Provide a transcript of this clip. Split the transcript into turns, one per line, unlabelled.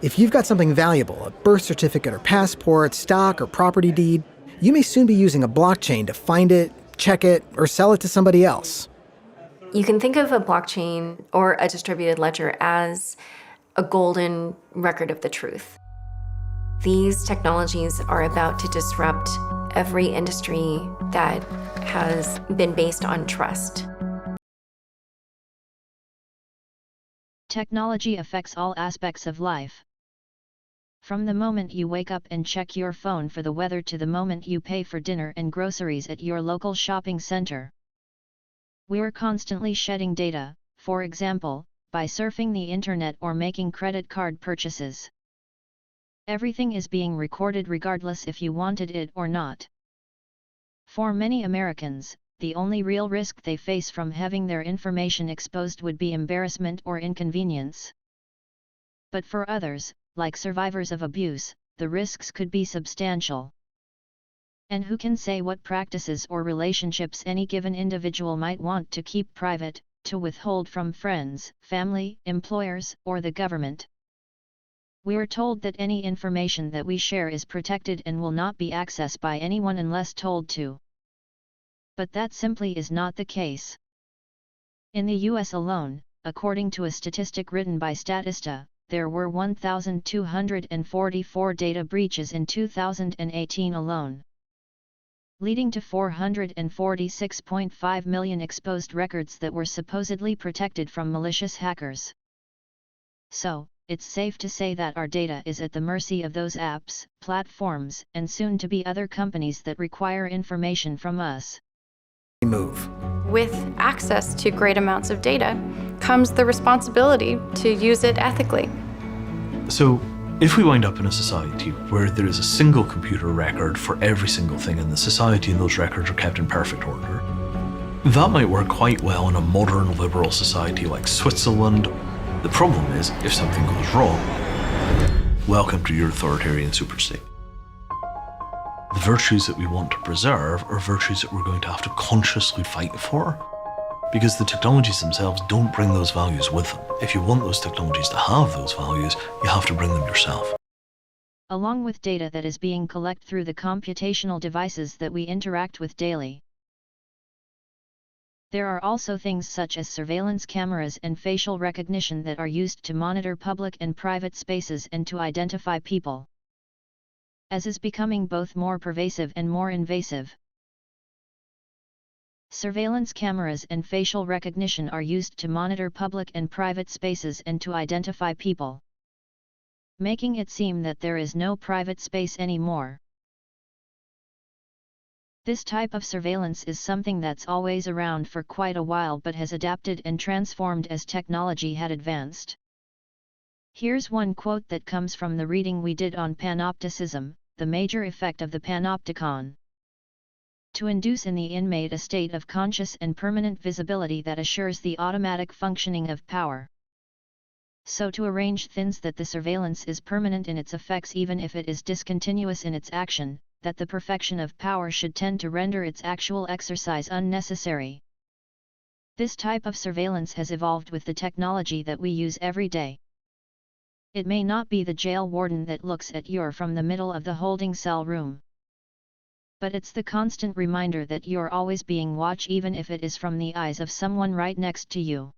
If you've got something valuable, a birth certificate or passport, stock or property deed, you may soon be using a blockchain to find it, check it, or sell it to somebody else.
You can think of a blockchain or a distributed ledger as a golden record of the truth. These technologies are about to disrupt every industry that has been based on trust.
Technology affects all aspects of life. From the moment you wake up and check your phone for the weather to the moment you pay for dinner and groceries at your local shopping center. We're constantly shedding data, for example, by surfing the internet or making credit card purchases. Everything is being recorded regardless if you wanted it or not. For many Americans, the only real risk they face from having their information exposed would be embarrassment or inconvenience. But for others, like survivors of abuse, the risks could be substantial. And who can say what practices or relationships any given individual might want to keep private, to withhold from friends, family, employers, or the government? We're told that any information that we share is protected and will not be accessed by anyone unless told to. But that simply is not the case. In the US alone, according to a statistic written by Statista, there were 1,244 data breaches in 2018 alone, leading to 446.5 million exposed records that were supposedly protected from malicious hackers. So, it's safe to say that our data is at the mercy of those apps, platforms, and soon to be other companies that require information from us.
With access to great amounts of data comes the responsibility to use it ethically.
So, if we wind up in a society where there is a single computer record for every single thing in the society and those records are kept in perfect order, that might work quite well in a modern liberal society like Switzerland. The problem is, if something goes wrong, welcome to your authoritarian superstate. The virtues that we want to preserve are virtues that we're going to have to consciously fight for, because the technologies themselves don't bring those values with them. If you want those technologies to have those values, you have to bring them yourself.
Along with data that is being collected through the computational devices that we interact with daily. There are also things such as surveillance cameras and facial recognition that are used to monitor public and private spaces and to identify people, as is becoming both more pervasive and more invasive. Surveillance cameras and facial recognition are used to monitor public and private spaces and to identify people, making it seem that there is no private space anymore. This type of surveillance is something that's always around for quite a while but has adapted and transformed as technology had advanced. Here's one quote that comes from the reading we did on panopticism, the major effect of the panopticon: to induce in the inmate a state of conscious and permanent visibility that assures the automatic functioning of power. So to arrange things that the surveillance is permanent in its effects even if it is discontinuous in its action, that the perfection of power should tend to render its actual exercise unnecessary. This type of surveillance has evolved with the technology that we use every day. It may not be the jail warden that looks at you from the middle of the holding cell room, but it's the constant reminder that you're always being watched even if it is from the eyes of someone right next to you.